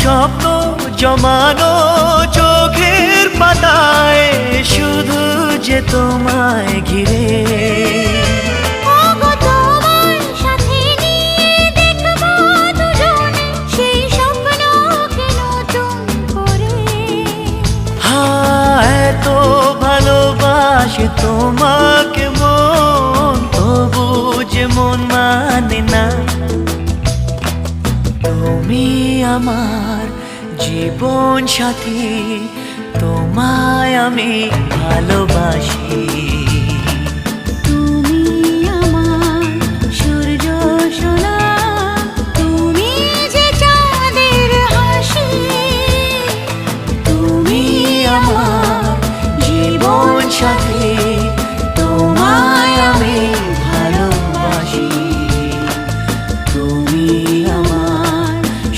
স্বপ্ন জমানো চোখের পাতায়, শুধু যে তোমায় ঘিরে। ওগো তোমার সাথে নিয়ে দেখবো দুজনে সেই স্বপ্নকে নতুন করে। হ্যাঁ, এত ভালোবাসে তোমাকে মন, তবু যে মন মানে না। তুমি আমার জীবন সাথী, তোমায় আমি ভালোবাসি।